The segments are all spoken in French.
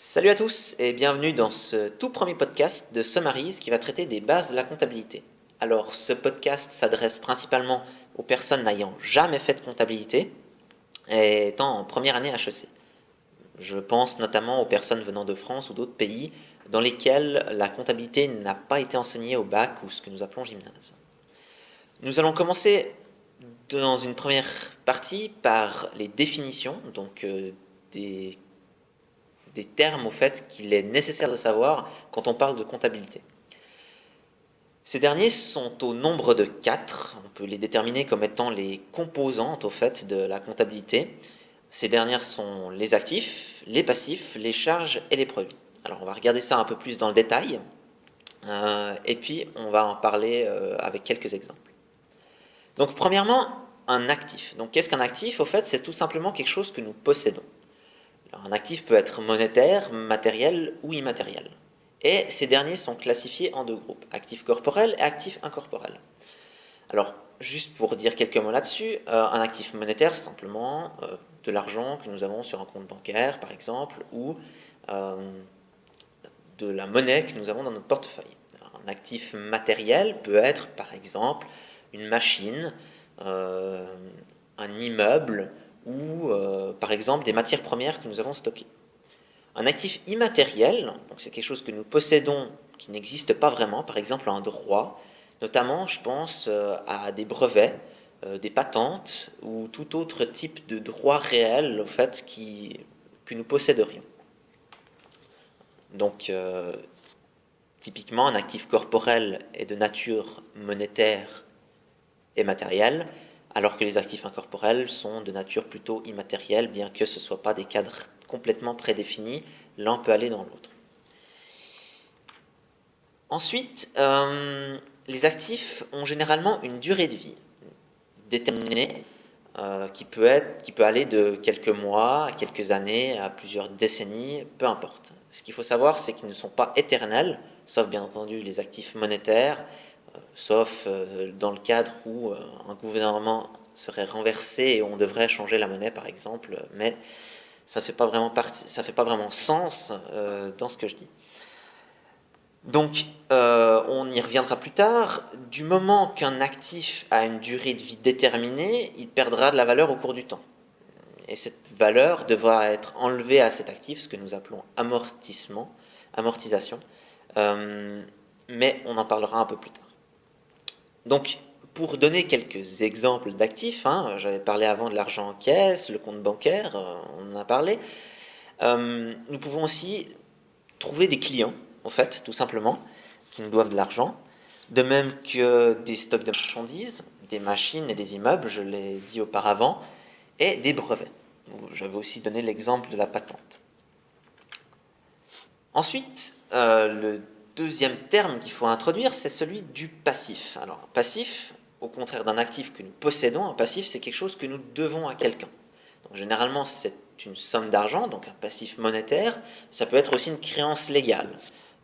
Salut à tous et bienvenue dans ce tout premier podcast de Summaries qui va traiter des bases de la comptabilité. Alors ce podcast s'adresse principalement aux personnes n'ayant jamais fait de comptabilité et étant en première année HEC. Je pense notamment aux personnes venant de France ou d'autres pays dans lesquels la comptabilité n'a pas été enseignée au bac ou ce que nous appelons gymnase. Nous allons commencer dans une première partie par les définitions, donc des termes au fait qu'il est nécessaire de savoir quand on parle de comptabilité. Ces derniers sont au nombre de 4, on peut les déterminer comme étant les composantes au fait de la comptabilité. Ces dernières sont les actifs, les passifs, les charges et les produits. Alors on va regarder ça un peu plus dans le détail et puis on va en parler avec quelques exemples. Donc premièrement, un actif. Donc qu'est-ce qu'un actif? Au fait, c'est tout simplement quelque chose que nous possédons. Alors, un actif peut être monétaire, matériel ou immatériel. Et ces derniers sont classifiés en deux groupes, actifs corporels et actifs incorporels. Alors, juste pour dire quelques mots là-dessus, un actif monétaire, c'est simplement de l'argent que nous avons sur un compte bancaire, par exemple, ou euh, de la monnaie que nous avons dans notre portefeuille. Un actif matériel peut être, par exemple, une machine, euh, un immeuble ou, par exemple, des matières premières que nous avons stockées. Un actif immatériel, donc c'est quelque chose que nous possédons qui n'existe pas vraiment, par exemple un droit, notamment je pense à des brevets, des patentes ou tout autre type de droit réel au fait que nous posséderions. Donc typiquement un actif corporel est de nature monétaire et matérielle, alors que les actifs incorporels sont de nature plutôt immatérielle, bien que ce ne soit pas des cadres complètement prédéfinis, l'un peut aller dans l'autre. Ensuite, les actifs ont généralement une durée de vie déterminée qui peut aller de quelques mois à quelques années à plusieurs décennies, peu importe. Ce qu'il faut savoir, c'est qu'ils ne sont pas éternels, sauf bien entendu les actifs monétaires, sauf dans le cadre où un gouvernement serait renversé et on devrait changer la monnaie par exemple, mais ça fait pas vraiment ça fait pas vraiment sens dans ce que je dis. Donc, on y reviendra plus tard. Du moment qu'un actif a une durée de vie déterminée, il perdra de la valeur au cours du temps. Et cette valeur devra être enlevée à cet actif, ce que nous appelons amortissement, amortisation. Euh, mais on en parlera un peu plus tard. Donc, pour donner quelques exemples d'actifs, j'avais parlé avant de l'argent en caisse, le compte bancaire, on en a parlé. Nous pouvons aussi trouver des clients, en fait, tout simplement, qui nous doivent de l'argent, de même que des stocks de marchandises, des machines et des immeubles, je l'ai dit auparavant, et des brevets. J'avais aussi donné l'exemple de la patente. Ensuite, le deuxième terme qu'il faut introduire, c'est celui du passif. Alors, un passif, au contraire d'un actif que nous possédons, un passif, c'est quelque chose que nous devons à quelqu'un. Donc, généralement, c'est une somme d'argent, donc un passif monétaire. Ça peut être aussi une créance légale.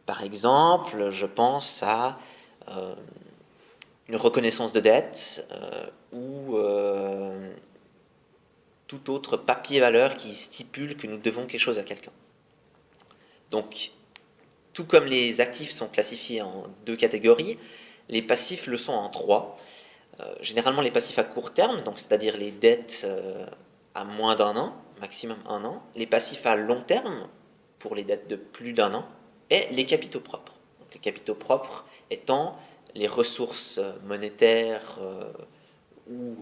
Par exemple, je pense à euh, une reconnaissance de dette ou tout autre papier-valeur qui stipule que nous devons quelque chose à quelqu'un. Donc, tout comme les actifs sont classifiés en deux catégories, les passifs le sont en trois. Généralement, les passifs à court terme, donc c'est-à-dire les dettes à moins d'un an, maximum un an, les passifs à long terme, pour les dettes de plus d'un an, et les capitaux propres. Donc, les capitaux propres étant les ressources monétaires ou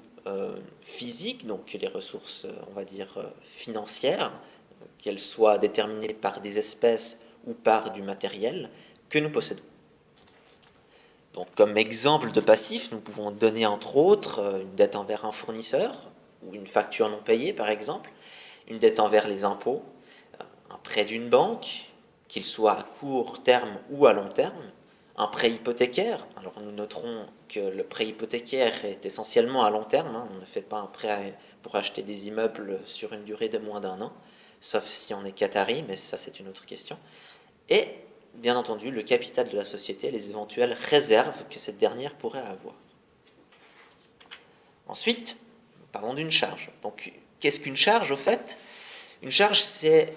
physiques, donc les ressources, on va dire, financières, qu'elles soient déterminées par des espèces ou par du matériel que nous possédons. Donc, comme exemple de passif, nous pouvons donner entre autres une dette envers un fournisseur ou une facture non payée par exemple, une dette envers les impôts, un prêt d'une banque, qu'il soit à court terme ou à long terme, un prêt hypothécaire. Alors nous noterons que le prêt hypothécaire est essentiellement à long terme, on ne fait pas un prêt pour acheter des immeubles sur une durée de moins d'un an, sauf si on est qatari, mais ça c'est une autre question. Et bien entendu le capital de la société et les éventuelles réserves que cette dernière pourrait avoir. Ensuite, parlons d'une charge. Donc, qu'est-ce qu'une charge au fait? Une charge, c'est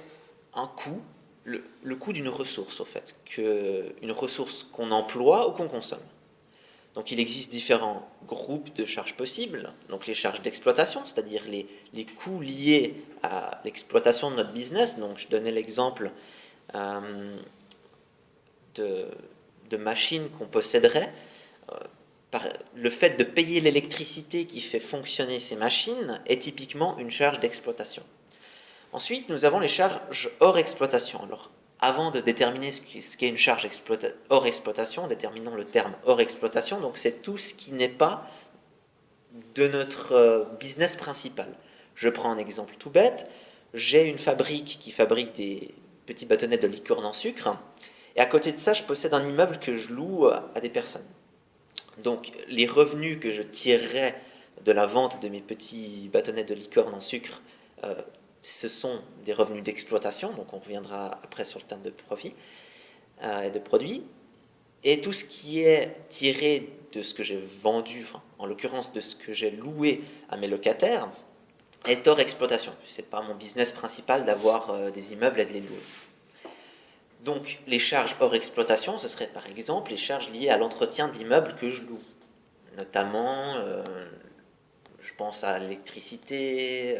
un coût le coût d'une ressource, au fait, une ressource qu'on emploie ou qu'on consomme. Donc il existe différents groupes de charges possibles, donc les charges d'exploitation, c'est-à-dire les coûts liés à l'exploitation de notre business. Donc je donnais l'exemple de machines qu'on posséderait. Le fait de payer l'électricité qui fait fonctionner ces machines est typiquement une charge d'exploitation. Ensuite, nous avons les charges hors exploitation. Alors, avant de déterminer ce qu'est une charge hors exploitation, déterminons le terme hors exploitation. Donc, c'est tout ce qui n'est pas de notre business principal. Je prends un exemple tout bête. J'ai une fabrique qui fabrique des petits bâtonnets de licorne en sucre. Et à côté de ça, je possède un immeuble que je loue à des personnes. Donc, les revenus que je tirerai de la vente de mes petits bâtonnets de licorne en sucre, ce sont des revenus d'exploitation, donc on reviendra après sur le terme de profit et de produit. Et tout ce qui est tiré de ce que j'ai vendu, enfin, en l'occurrence de ce que j'ai loué à mes locataires, est hors exploitation. Ce n'est pas mon business principal d'avoir des immeubles et de les louer. Donc les charges hors exploitation, ce serait par exemple les charges liées à l'entretien de l'immeuble que je loue. Notamment, je pense à l'électricité,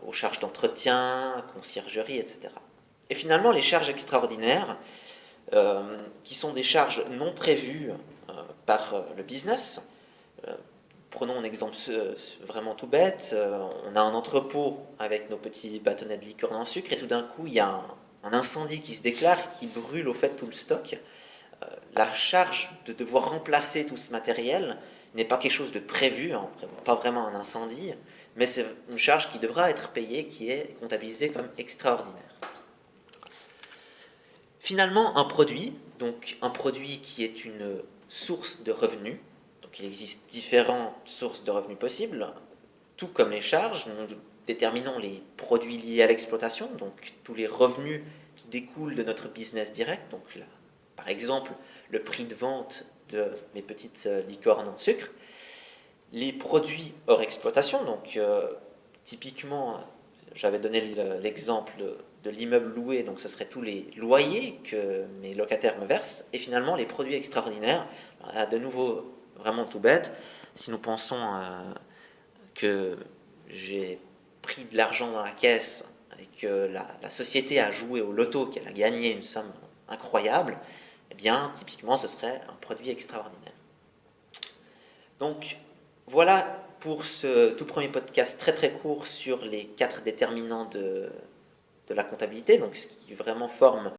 aux charges d'entretien, conciergerie, etc. Et finalement, les charges extraordinaires, qui sont des charges non prévues par le business. Prenons un exemple vraiment tout bête. On a un entrepôt avec nos petits bâtonnets de licorne en sucre et tout d'un coup, il y a un incendie qui se déclare, qui brûle au fait tout le stock. La charge de devoir remplacer tout ce matériel n'est pas quelque chose de prévu, hein, pas vraiment un incendie, mais c'est une charge qui devra être payée, qui est comptabilisée comme extraordinaire. Finalement, un produit qui est une source de revenus, donc il existe différentes sources de revenus possibles, tout comme les charges, nous déterminons les produits liés à l'exploitation, donc tous les revenus qui découlent de notre business direct, donc là, par exemple le prix de vente de mes petites licornes en sucre, les produits hors exploitation, donc typiquement, j'avais donné l'exemple de l'immeuble loué, donc ce serait tous les loyers que mes locataires me versent, et finalement les produits extraordinaires, de nouveau vraiment tout bête, si nous pensons que j'ai pris de l'argent dans la caisse et que la société a joué au loto, qu'elle a gagné une somme incroyable, eh bien typiquement ce serait un produit extraordinaire. Donc voilà pour ce tout premier podcast très très court sur les 4 déterminants de la comptabilité, donc ce qui vraiment forme